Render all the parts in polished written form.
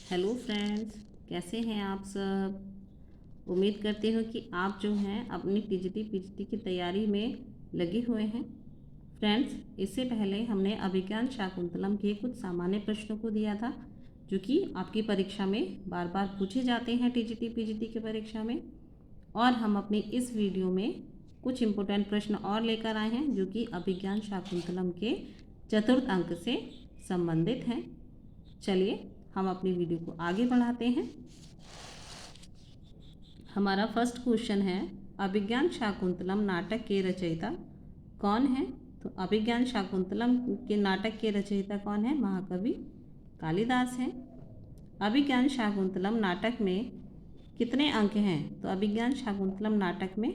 Hello friends, कैसे हैं आप सब। उम्मीद करती हूँ कि आप जो हैं अपनी टीजीटी पीजीटी की तैयारी में लगे हुए हैं। फ्रेंड्स, इससे पहले हमने अभिज्ञान शाकुंतलम के कुछ सामान्य प्रश्नों को दिया था जो कि आपकी परीक्षा में बार बार पूछे जाते हैं टीजीटी पीजीटी की परीक्षा में। और हम अपनी इस वीडियो में कुछ इम्पोर्टेंट प्रश्न और लेकर आए हैं जो कि अभिज्ञान शाकुंतलम के चतुर्थ अंक से संबंधित हैं। चलिए हम अपनी वीडियो को आगे बढ़ाते हैं। हमारा फर्स्ट क्वेश्चन है, अभिज्ञान शाकुंतलम नाटक के रचयिता कौन है। तो अभिज्ञान शाकुंतलम के नाटक के रचयिता कौन है? महाकवि कालिदास हैं। अभिज्ञान शाकुंतलम नाटक में कितने अंक हैं? तो अभिज्ञान शाकुंतलम नाटक में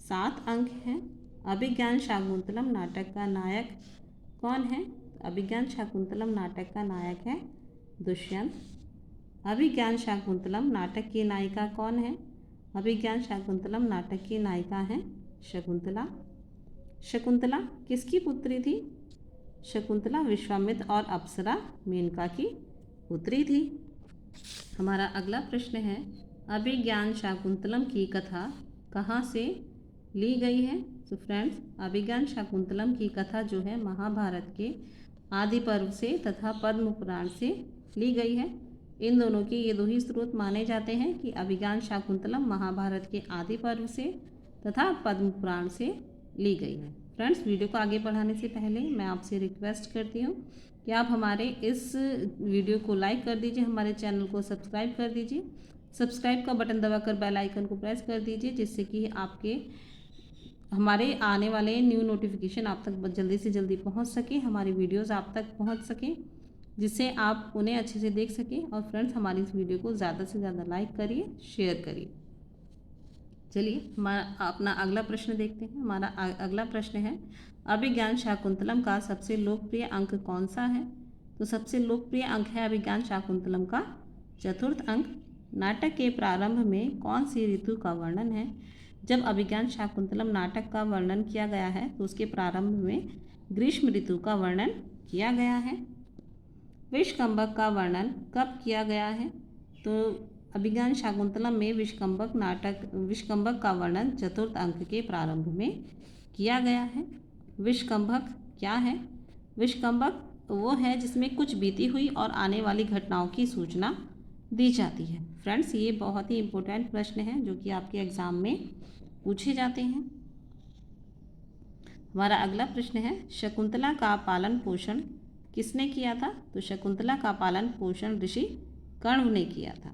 7 अंक हैं। अभिज्ञान शाकुंतलम नाटक का नायक कौन है? अभिज्ञान शाकुंतलम नाटक का नायक है दुष्यंत। अभिज्ञान शाकुंतलम नाटक की नायिका कौन है? अभिज्ञान शाकुंतलम नाटक की नायिका है शकुंतला। शकुंतला किसकी पुत्री थी? शकुंतला विश्वामित्र और अप्सरा मेनका की पुत्री थी। हमारा अगला प्रश्न है, अभिज्ञान शाकुंतलम की कथा कहाँ से ली गई है? तो फ्रेंड्स, अभिज्ञान शाकुंतलम की कथा जो है महाभारत के आदि पर्व से तथा पद्म पुराण से ली गई है। इन दोनों के ये दो ही स्रोत माने जाते हैं कि अभिज्ञान शाकुंतलम महाभारत के आदि पर्व से तथा पद्म पुराण से ली गई है। फ्रेंड्स, वीडियो को आगे बढ़ाने से पहले मैं आपसे रिक्वेस्ट करती हूँ कि आप हमारे इस वीडियो को लाइक कर दीजिए, हमारे चैनल को सब्सक्राइब कर दीजिए। सब्सक्राइब का बटन दबाकर बेल आइकन को प्रेस कर दीजिए जिससे कि आपके हमारे आने वाले न्यू नोटिफिकेशन आप तक जल्दी से जल्दी पहुंच सके, हमारी वीडियोस आप तक पहुंच सकें जिससे आप उन्हें अच्छे से देख सकें। और फ्रेंड्स, हमारी इस वीडियो को ज़्यादा से ज़्यादा लाइक करिए, शेयर करिए। चलिए हमारा अपना अगला प्रश्न देखते हैं। हमारा अगला प्रश्न है, अभिज्ञान शाकुंतलम का सबसे लोकप्रिय अंक कौन सा है? तो सबसे लोकप्रिय अंक है अभिज्ञान शाकुंतलम का चतुर्थ अंक। नाटक के प्रारंभ में कौन सी ऋतु का वर्णन है? जब अभिज्ञान शाकुंतलम नाटक का वर्णन किया गया है तो उसके प्रारंभ में ग्रीष्म ऋतु का वर्णन किया गया है। विषकंभक का वर्णन कब किया गया है? तो अभिज्ञान शाकुंतलम में विषकंभक का वर्णन चतुर्थ अंक के प्रारंभ में किया गया है। विषकंभक क्या है? विषकंभक वो है जिसमें कुछ बीती हुई और आने वाली घटनाओं की सूचना दी जाती है। फ्रेंड्स, ये बहुत ही इम्पोर्टेंट प्रश्न है जो कि आपके एग्जाम में पूछे जाते हैं। हमारा अगला प्रश्न है, शकुंतला का पालन पोषण किसने किया था? तो शकुंतला का पालन पोषण ऋषि कण्व ने किया था।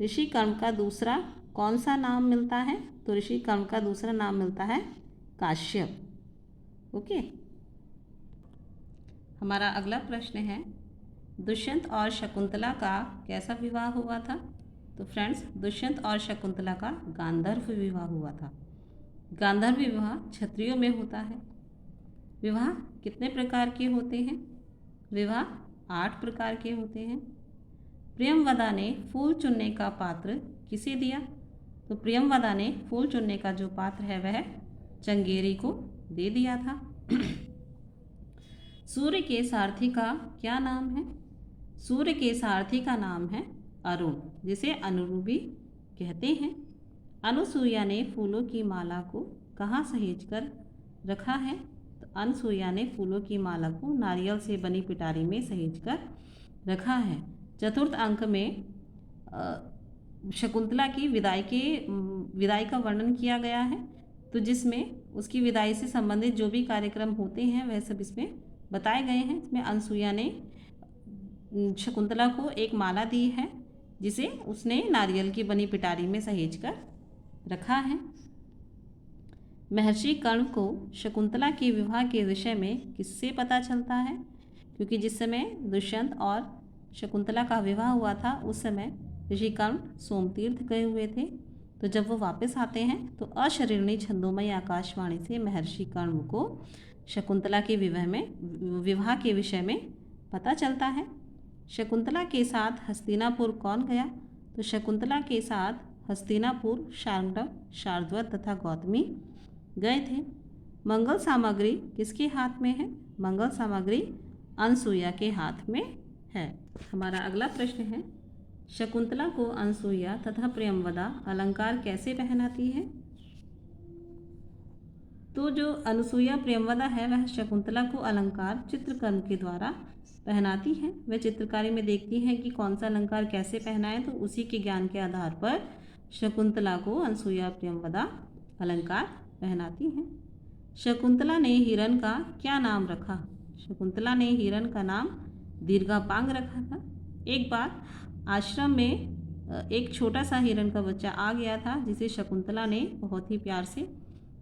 ऋषि कण्व का दूसरा कौन सा नाम मिलता है? तो ऋषि कण्व का दूसरा नाम मिलता है काश्यप। ओके। हमारा अगला प्रश्न है, दुष्यंत और शकुंतला का कैसा विवाह हुआ था? तो फ्रेंड्स, दुष्यंत और शकुंतला का गांधर्व विवाह हुआ था। गांधर्व विवाह क्षत्रियों में होता है। विवाह कितने प्रकार के होते हैं? विवाह 8 प्रकार के होते हैं। प्रियमवदा ने फूल चुनने का पात्र किसे दिया? तो प्रियमवदा ने फूल चुनने का जो पात्र है वह चंगेरी को दे दिया था। सूर्य के सारथी का क्या नाम है? सूर्य के सारथी का नाम है अरुण, जिसे अनुरूबी कहते हैं। अनुसुईया ने फूलों की माला को कहाँ सहेज कर रखा है? तो अनुसुईया ने फूलों की माला को नारियल से बनी पिटारी में सहेज कर रखा है। चतुर्थ अंक में शकुंतला की विदाई का वर्णन किया गया है, तो जिसमें उसकी विदाई से संबंधित जो भी कार्यक्रम होते हैं वह सब इसमें बताए गए हैं। इसमें अनुसुईया ने शकुंतला को एक माला दी है जिसे उसने नारियल की बनी पिटारी में सहेज कर रखा है। महर्षि कर्ण को शकुंतला के विवाह के विषय में किससे पता चलता है? क्योंकि जिस समय दुष्यंत और शकुंतला का विवाह हुआ था उस समय ऋषि कर्ण सोमतीर्थ गए हुए थे। तो जब वो वापस आते हैं तो अशरीरणी छंदोमय आकाशवाणी से महर्षि कर्ण को शकुंतला के विवाह के विषय में पता चलता है। शकुंतला के साथ हस्तिनापुर कौन गया? तो शकुंतला के साथ हस्तिनापुर शार्ंगटव, शार्दूल तथा गौतमी गए थे। मंगल सामग्री किसके हाथ में है? मंगल सामग्री अनसुईया के हाथ में है। हमारा अगला प्रश्न है, शकुंतला को अनसुईया तथा प्रियंवदा अलंकार कैसे पहनाती है? तो जो अनसुईया प्रियंवदा है वह शकुंतला को अलंकार चित्रकर्म के द्वारा पहनाती है। वह चित्रकारी में देखती हैं कि कौन सा अलंकार कैसे पहनाए, तो उसी के ज्ञान के आधार पर शकुंतला को अनसुईया प्रियंवदा अलंकार पहनाती हैं। शकुंतला ने हिरण का क्या नाम रखा? शकुंतला ने हिरण का नाम दीर्घापांग रखा था। एक बार आश्रम में एक छोटा सा हिरण का बच्चा आ गया था जिसे शकुंतला ने बहुत ही प्यार से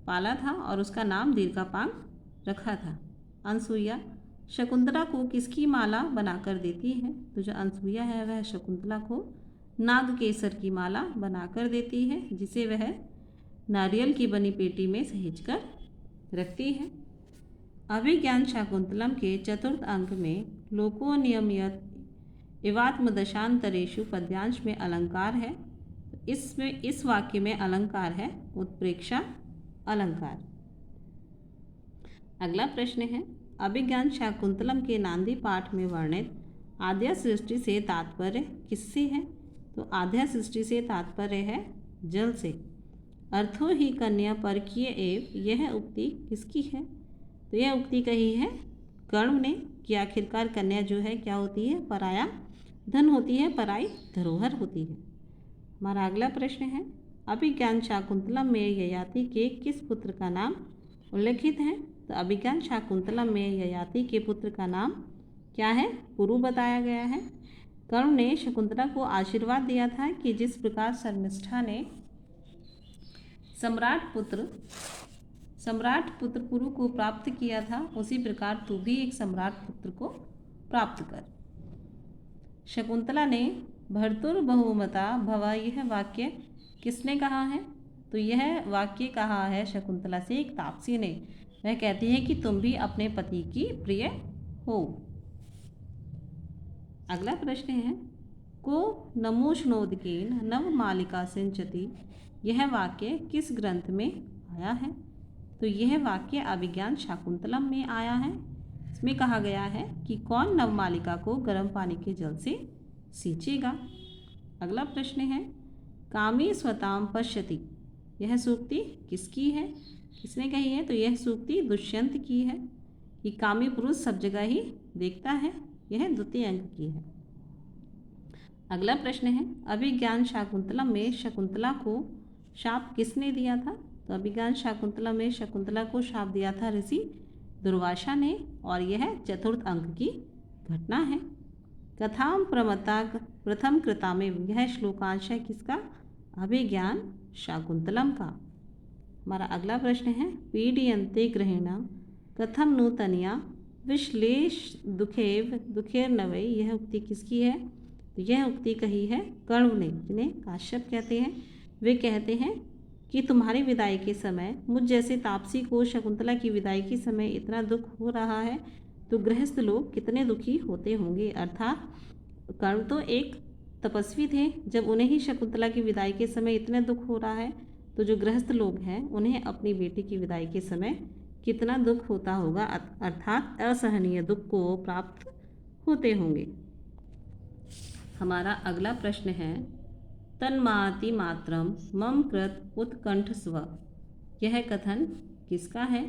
पाला था और उसका नाम दीर्घापांग रखा था। अनसुईया शकुंतला को किसकी माला बनाकर देती है? तो जो अनसुईया है वह शकुंतला को नागकेसर की माला बनाकर देती है, जिसे वह नारियल की बनी पेटी में सहेजकर रखती है। अभिज्ञान शाकुंतलम के चतुर्थ अंक में लोको नियमयत एवात्मदशांतरेषु पद्यांश में अलंकार है। इसमें इस वाक्य में अलंकार है उत्प्रेक्षा अलंकार। अगला प्रश्न है, अभिज्ञान शाकुंतलम के नांदी पाठ में वर्णित आद्या सृष्टि से तात्पर्य किससे है? तो आद्या सृष्टि से तात्पर्य है जल से। अर्थो ही कन्या परकीय एव, यह उक्ति किसकी है? तो यह उक्ति कही है कर्ण ने कि आखिरकार कन्या जो है क्या होती है? पराया धन होती है, पराई धरोहर होती है। हमारा अगला प्रश्न है, अभिज्ञान शाकुंतलम में ययाति के किस पुत्र का नाम उल्लेखित है? तो अभिज्ञान शाकुंतलम में ययाति के पुत्र का नाम क्या है? पुरु बताया गया है। कर्ण ने शकुंतला को आशीर्वाद दिया था कि जिस प्रकार शर्मिष्ठा ने सम्राट पुत्र पुरु को प्राप्त किया था, उसी प्रकार तू भी एक सम्राट पुत्र को प्राप्त कर। शकुंतला ने भर्तुर बहुमता भव, यह वाक्य किसने कहा है? तो यह वाक्य कहा है शकुंतला से एक तापसी ने। वह कहती है कि तुम भी अपने पति की प्रिय हो। अगला प्रश्न है, को नमोष्णोदकेन नवमालिका सिंचति, यह वाक्य किस ग्रंथ में आया है? तो यह वाक्य अभिज्ञान शाकुंतलम में आया है। इसमें कहा गया है कि कौन नवमालिका को गर्म पानी के जल से सींचेगा। अगला प्रश्न है, कामी स्वताम पश्यति, यह सूक्ति किसकी है? किसने कही है? तो यह सूक्ति दुष्यंत की है कि कामी पुरुष सब जगह ही देखता है। यह द्वितीय अंक की है। अगला प्रश्न है, अभिज्ञान शाकुंतलम में शकुंतला को शाप किसने दिया था? तो अभिज्ञान शाकुंतलम में शकुंतला को शाप दिया था ऋषि दुर्वासा ने, और यह चतुर्थ अंक की घटना है। कथाम प्रमत्ता प्रथम कृता में, यह श्लोकांश है किसका? अभिज्ञान शाकुंतलम का। हमारा अगला प्रश्न है, पीडयन्ते गृहिणा कथम नूतनिया विश्लेष दुखेव दुखेर्नवै, यह उक्ति किसकी है? तो यह उक्ति कही है कर्ण ने, जिन्हें काश्यप कहते हैं। वे कहते हैं कि तुम्हारी विदाई के समय मुझ जैसे तापसी को शकुंतला की विदाई के समय इतना दुख हो रहा है, तो गृहस्थ लोग कितने दुखी होते होंगे। अर्थात कर्ण तो एक तपस्वी थे, जब उन्हें ही शकुंतला की विदाई के समय इतना दुख हो रहा है, तो जो गृहस्थ लोग हैं उन्हें अपनी बेटी की विदाई के समय कितना दुख होता होगा, अर्थात असहनीय दुख को वो प्राप्त होते होंगे। हमारा अगला प्रश्न है, तन्माति मात्रम मम कृत उत्कंठ स्व, यह कथन किसका है?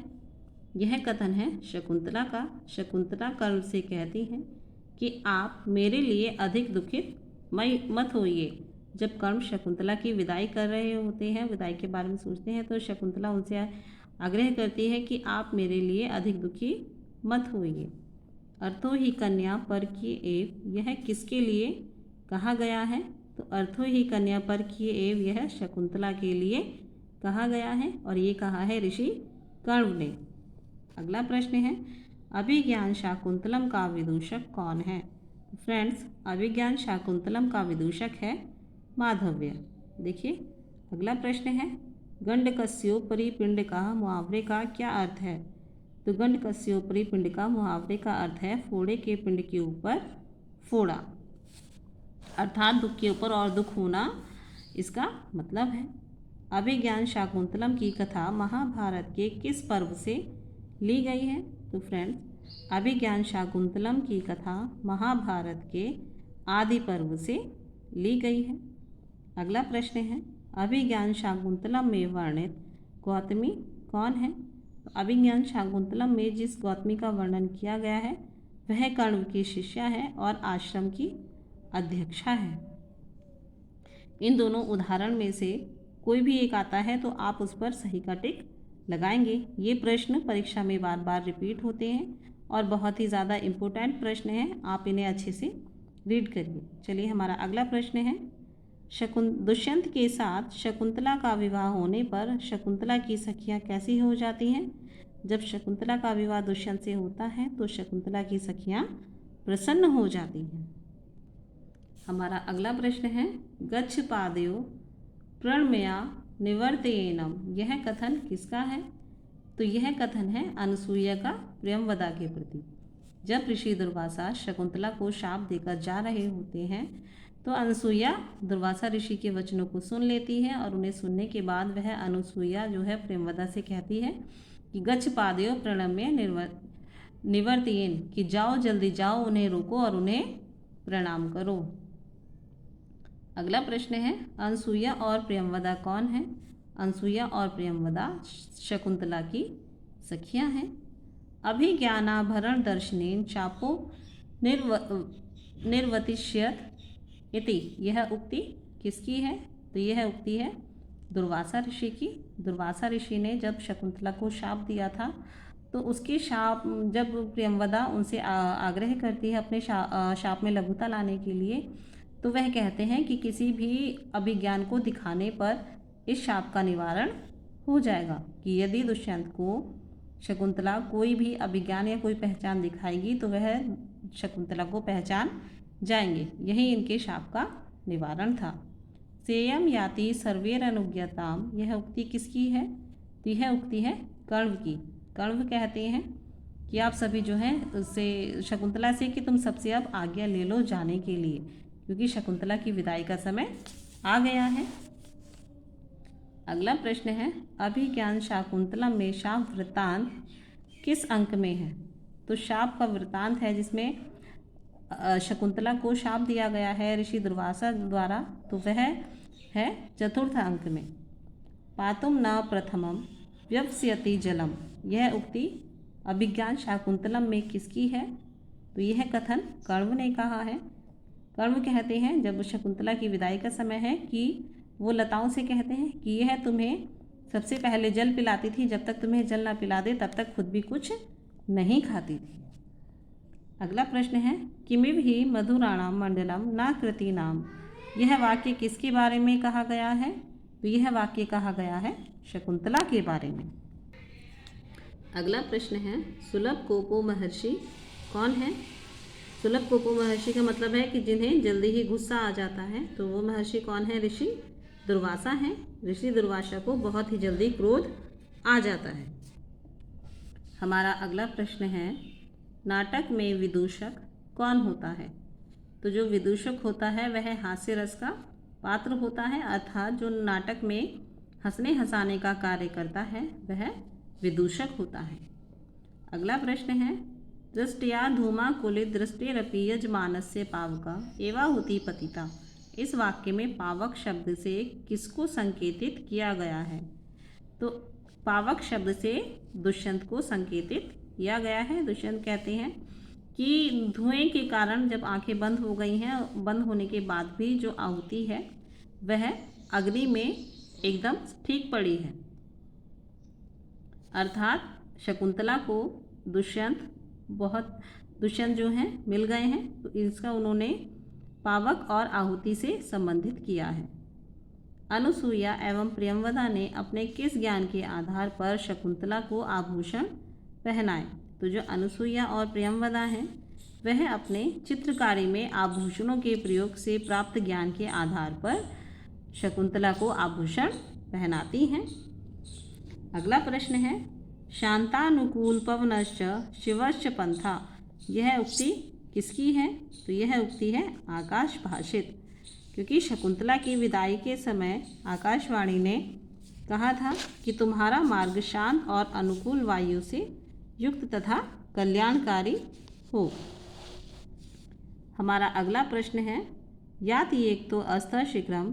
यह कथन है शकुंतला का। शकुंतला कर्ण से कहती हैं कि आप मेरे लिए अधिक दुखित मत होइए। जब कर्ण शकुंतला की विदाई कर रहे होते हैं, विदाई के बारे में सोचते हैं, तो शकुंतला उनसे आग्रह करती है कि आप मेरे लिए अधिक दुखी मत होइए। अर्थो ही कन्या पर की एव, यह किसके लिए कहा गया है? तो अर्थो ही कन्या पर की एव, यह शकुंतला के लिए कहा गया है, और ये कहा है ऋषि कर्ण ने। अगला प्रश्न है, अभिज्ञान शाकुंतलम का विदूषक कौन है? फ्रेंड्स, अभिज्ञान शाकुंतलम का विदूषक है माधव्य। देखिए अगला प्रश्न है, गंडकस्योपरि पिंड का मुहावरे का क्या अर्थ है? तो गंडकस्योपरि पिंड का मुहावरे का अर्थ है फोड़े के पिंड के ऊपर फोड़ा, अर्थात दुख के ऊपर और दुख होना इसका मतलब है। अभिज्ञान शाकुंतलम की कथा महाभारत के किस पर्व से ली गई है? तो फ्रेंड्स, अभिज्ञान शाकुंतलम की कथा महाभारत के आदि पर्व से ली गई है। अगला प्रश्न है, अभिज्ञान शाकुंतलम में वर्णित गौतमी कौन है? तो अभिज्ञान शाकुंतलम में जिस गौतमी का वर्णन किया गया है वह कण्व की शिष्या है और आश्रम की अध्यक्षा है। इन दोनों उदाहरण में से कोई भी एक आता है तो आप उस पर सही का टिक लगाएंगे। ये प्रश्न परीक्षा में बार बार रिपीट होते हैं और बहुत ही ज़्यादा इम्पोर्टेंट प्रश्न हैं, आप इन्हें अच्छे से रीड करिए। चलिए हमारा अगला प्रश्न है, दुष्यंत के साथ शकुंतला का विवाह होने पर शकुंतला की सखियाँ कैसी हो जाती हैं? जब शकुंतला का विवाह दुष्यंत से होता है तो शकुंतला की सखियाँ प्रसन्न हो जाती हैं। हमारा अगला प्रश्न है, गच्छ पादयो प्रणमया निवर्तयेनम, यह कथन किसका है? तो यह कथन है अनुसूया का प्रियंवदा के प्रति। जब ऋषि दुर्वासा शकुंतला को शाप देकर जा रहे होते हैं तो अनुसूया दुर्वासा ऋषि के वचनों को सुन लेती है और उन्हें सुनने के बाद वह अनुसूया जो है प्रियंवदा से कहती है कि गच्छ पादयो प्रणम्य निवर्तयेन, कि जाओ जल्दी जाओ, उन्हें रोको और उन्हें प्रणाम करो। अगला प्रश्न है, अनसूया और प्रियंवदा कौन है? अनसूया और प्रियंवदा शकुंतला की सखियां हैं। अभिज्ञानाभरण दर्शनेन शापो निर्वतिष्यत इति, यह उक्ति किसकी है? तो यह उक्ति है दुर्वासा ऋषि की। दुर्वासा ऋषि ने जब शकुंतला को शाप दिया था तो उसके शाप, जब प्रियंवदा उनसे आग्रह करती है अपने शाप में लघुता लाने के लिए, तो वह कहते हैं कि किसी भी अभिज्ञान को दिखाने पर इस शाप का निवारण हो जाएगा, कि यदि दुष्यंत को शकुंतला कोई भी अभिज्ञान या कोई पहचान दिखाएगी तो वह शकुंतला को पहचान जाएंगे। यही इनके शाप का निवारण था। सेयम याति सर्वेर अनुज्ञताम, यह उक्ति किसकी है? तो यह उक्ति है कण्व की। कण्व कहते हैं कि आप सभी जो हैं उससे शकुंतला से कि तुम सबसे अब आज्ञा ले लो जाने के लिए, क्योंकि शकुंतला की विदाई का समय आ गया है। अगला प्रश्न है, अभिज्ञान शाकुंतलम में शाप वृत्तांत किस अंक में है? तो शाप का वृत्तांत है जिसमें शकुंतला को शाप दिया गया है ऋषि दुर्वासा द्वारा, तो वह है चतुर्थ अंक में। पातुम न प्रथमम व्यवस्यति जलम, यह उक्ति अभिज्ञान शाकुंतलम में किसकी है? तो यह कथन कण्व ने कहा है। कण्व कहते हैं जब शकुंतला की विदाई का समय है कि वो लताओं से कहते हैं कि यह तुम्हें सबसे पहले जल पिलाती थी, जब तक तुम्हें जल ना पिला दे तब तक खुद भी कुछ नहीं खाती थी। अगला प्रश्न है, किमिव ही मधुराणाम मंडलम न कृति नाम, यह वाक्य किसके बारे में कहा गया है? तो यह वाक्य कहा गया है शकुंतला के बारे में। अगला प्रश्न है, सुलभ कोपो महर्षि कौन है? सुलभ कोपो महर्षि का मतलब है कि जिन्हें जल्दी ही गुस्सा आ जाता है, तो वो महर्षि कौन है? ऋषि दुर्वासा हैं। ऋषि दुर्वासा को बहुत ही जल्दी क्रोध आ जाता है। हमारा अगला प्रश्न है, नाटक में विदूषक कौन होता है? तो जो विदूषक होता है वह हास्य रस का पात्र होता है, अर्थात जो नाटक में हंसने हंसाने का कार्य करता है वह विदूषक होता है। अगला प्रश्न है, दृष्टिया धूमा कुलित दृष्टिरपि यजमानस्य पावका एवाहुति पतिता, इस वाक्य में पावक शब्द से किसको संकेतित किया गया है? तो पावक शब्द से दुष्यंत को संकेतित किया गया है। दुष्यंत कहते हैं कि धुएं के कारण जब आंखें बंद हो गई हैं, बंद होने के बाद भी जो आहुति है वह अग्नि में एकदम ठीक पड़ी है, अर्थात शकुंतला को दुष्यंत जो हैं मिल गए हैं, तो इसका उन्होंने पावक और आहुति से संबंधित किया है। अनुसूया एवं प्रियंवदा ने अपने किस ज्ञान के आधार पर शकुंतला को आभूषण पहनाए? तो जो अनुसूया और प्रियंवदा हैं वह अपने चित्रकारी में आभूषणों के प्रयोग से प्राप्त ज्ञान के आधार पर शकुंतला को आभूषण पहनाती हैं। अगला प्रश्न है, शांतानुकूल पवनश्च शिवश्च पंथा, यह उक्ति किसकी है? तो यह उक्ति है आकाश भाषित, क्योंकि शकुंतला की विदाई के समय आकाशवाणी ने कहा था कि तुम्हारा मार्ग शांत और अनुकूल वायु से युक्त तथा कल्याणकारी हो। हमारा अगला प्रश्न है, याति एक तो अस्थ शीघ्रम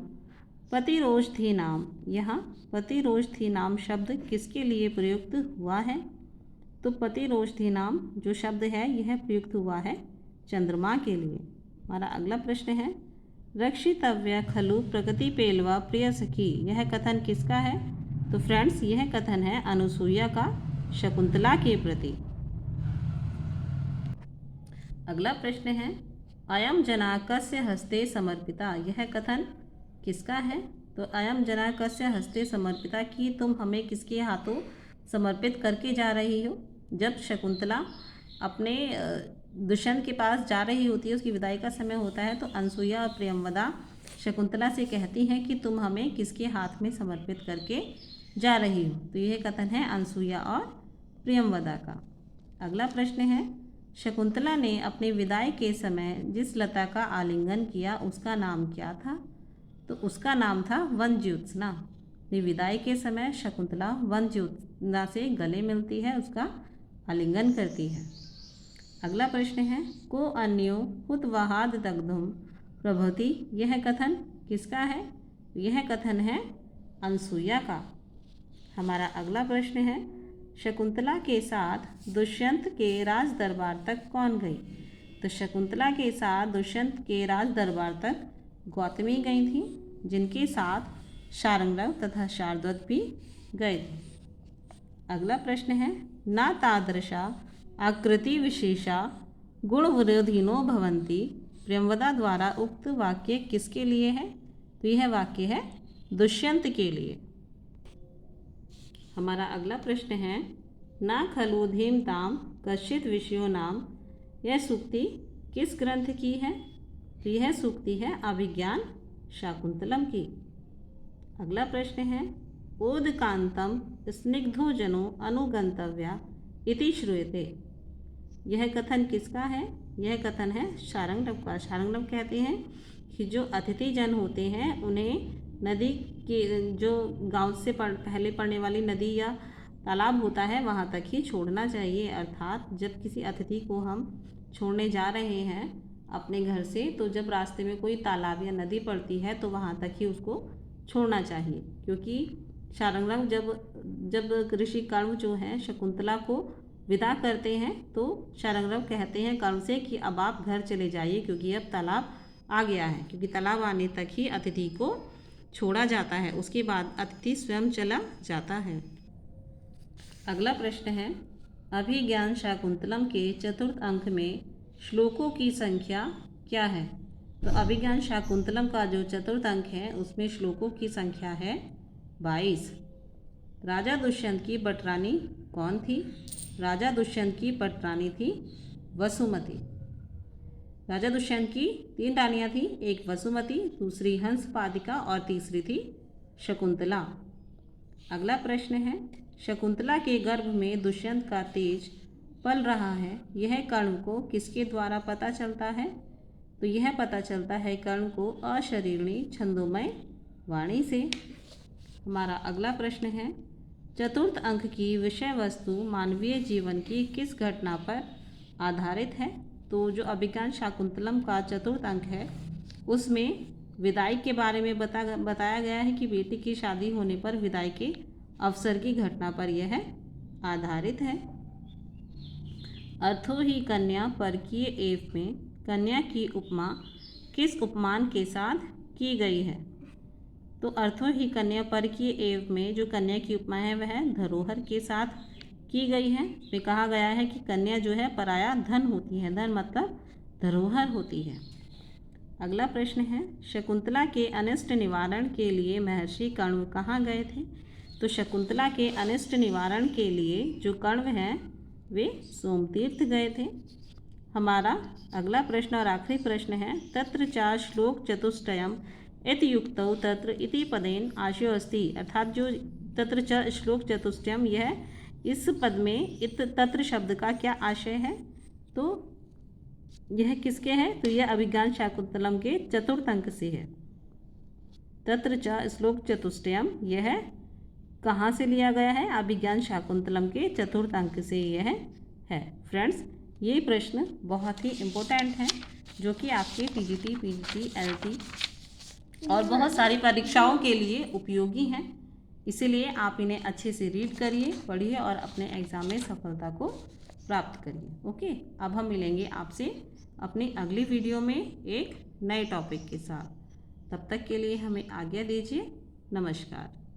पतिरोष्ठी नाम। यहाँ पतिरोष्ठी नाम शब्द किसके लिए प्रयुक्त हुआ है? तो पतिरोष्ठी नाम जो शब्द है यह प्रयुक्त हुआ है चंद्रमा के लिए। हमारा अगला प्रश्न है रक्षितव्य खलु प्रगति पेलवा प्रिय सखी, यह कथन किसका है? तो फ्रेंड्स यह कथन है अनुसूया का शकुंतला के प्रति। अगला प्रश्न है अयम जना कस्य हस्ते समर्पिता, यह कथन किसका है? तो अयम जना कस्य हस्ते समर्पिता कि तुम हमें किसके हाथों समर्पित करके जा रही हो? जब शकुंतला अपने दुष्यंत के पास जा रही होती है, उसकी विदाई का समय होता है, तो अनसुईया और प्रियंवदा शकुंतला से कहती हैं कि तुम हमें किसके हाथ में समर्पित करके जा रही हो? तो यह कथन है अनसुईया और प्रियंवदा का। अगला प्रश्न है शकुंतला ने अपनी विदाई के समय जिस लता का आलिंगन किया उसका नाम क्या था? तो उसका नाम था वनज्योत्सना। विदाई के समय शकुंतला वनज्योत्सना से गले मिलती है, उसका आलिंगन करती है। अगला प्रश्न है को अन्यो हुतवाहाद दग्धुम प्रभृति, यह कथन किसका है? यह कथन है अनसुईया का। हमारा अगला प्रश्न है शकुंतला के साथ दुष्यंत के राज दरबार तक कौन गई? तो शकुंतला के साथ दुष्यंत के राज दरबार तक गौतमी गई थी, जिनके साथ शार्ंगलव तथा शार्दूल भी गए थे। अगला प्रश्न है ना तादृशा आकृति विशेषा गुण विरोधिनो भवन्ति, प्रियंवदा द्वारा उक्त वाक्य किसके लिए है? तो यह वाक्य है दुष्यंत के लिए। हमारा अगला प्रश्न है ना खलु धीमताम कश्चित विषयो नाम, यह सूक्ति किस ग्रंथ की है? तो यह सूक्ति है अभिज्ञान शाकुंतलम की। अगला प्रश्न है ओदकांतम स्निग्धो जनो अनुगंतव्या इति श्रूयते, यह कथन किसका है? यह कथन है शार्ंगलव का। शार्ंगलव कहते हैं कि जो अतिथि जन होते हैं उन्हें नदी के जो गांव से पहले पड़ने वाली नदी या तालाब होता है वहां तक ही छोड़ना चाहिए। अर्थात जब किसी अतिथि को हम छोड़ने जा रहे हैं अपने घर से, तो जब रास्ते में कोई तालाब या नदी पड़ती है तो वहां तक ही उसको छोड़ना चाहिए, क्योंकि शार्ंगलव जब ऋषि कर्ण जो है शकुंतला को विदा करते हैं तो शार्ंगलव कहते हैं कर्ण से कि अब आप घर चले जाइए, क्योंकि अब तालाब आ गया है, क्योंकि तालाब आने तक ही अतिथि को छोड़ा जाता है, उसके बाद अतिथि स्वयं चला जाता है। अगला प्रश्न है अभिज्ञान शाकुंतलम के चतुर्थ अंक में श्लोकों की संख्या क्या है? तो अभिज्ञान शाकुंतलम का जो चतुर्थ अंक है उसमें श्लोकों की संख्या है 22। राजा दुष्यंत की पटरानी कौन थी? राजा दुष्यंत की पटरानी थी वसुमती। राजा दुष्यंत की 3 रानियाँ थी, एक वसुमती, दूसरी हंसपादिका और तीसरी थी शकुंतला। अगला प्रश्न है शकुंतला के गर्भ में दुष्यंत का तेज पल रहा है, यह कर्ण को किसके द्वारा पता चलता है? तो यह पता चलता है कर्ण को अशरीरणी छंदोमय वाणी से। हमारा अगला प्रश्न है चतुर्थ अंक की विषय वस्तु मानवीय जीवन की किस घटना पर आधारित है? तो जो अभिज्ञान शाकुंतलम का चतुर्थ अंक है उसमें विदाई के बारे में बताया गया है कि बेटी की शादी होने पर विदाई के अवसर की घटना पर यह आधारित है। अर्थो ही कन्या परकीय एव में कन्या की उपमा किस उपमान के साथ की गई है? तो अर्थो ही कन्या परकीय एव में जो कन्या की उपमा है वह धरोहर के साथ की गई है। में कहा गया है कि कन्या जो है पराया धन होती है, धन मतलब धरोहर होती है। अगला प्रश्न है शकुंतला के अनिष्ट निवारण के लिए महर्षि कण्व कहाँ गए थे? तो शकुंतला के अनिष्ट निवारण के लिए जो कण्व हैं वे सोमतीर्थ गए थे। हमारा अगला प्रश्न और आखिरी प्रश्न है तत्र चा श्लोक चतुष्टयम इति युक्तौ तत्र इति पदेन आशयो अस्ति, अर्थात जो तत्र च श्लोक चतुष्टयम यह इस पद में इत तत्र शब्द का क्या आशय है? तो यह किसके है? तो यह अभिज्ञान शाकुंतलम के चतुर्थ अंक से है। तत्र च श्लोक चतुष्टयम यह कहाँ से लिया गया है? अभिज्ञान शाकुंतलम के चतुर्थ अंक से यह है। फ्रेंड्स ये प्रश्न बहुत ही इम्पोर्टेंट है, जो कि आपके टीजीटी, पीजीटी, एलटी और बहुत सारी परीक्षाओं के लिए उपयोगी हैं। इसीलिए आप इन्हें अच्छे से रीड करिए, पढ़िए और अपने एग्ज़ाम में सफलता को प्राप्त करिए। ओके, अब हम मिलेंगे आपसे अपनी अगली वीडियो में एक नए टॉपिक के साथ। तब तक के लिए हमें आज्ञा दीजिए। नमस्कार।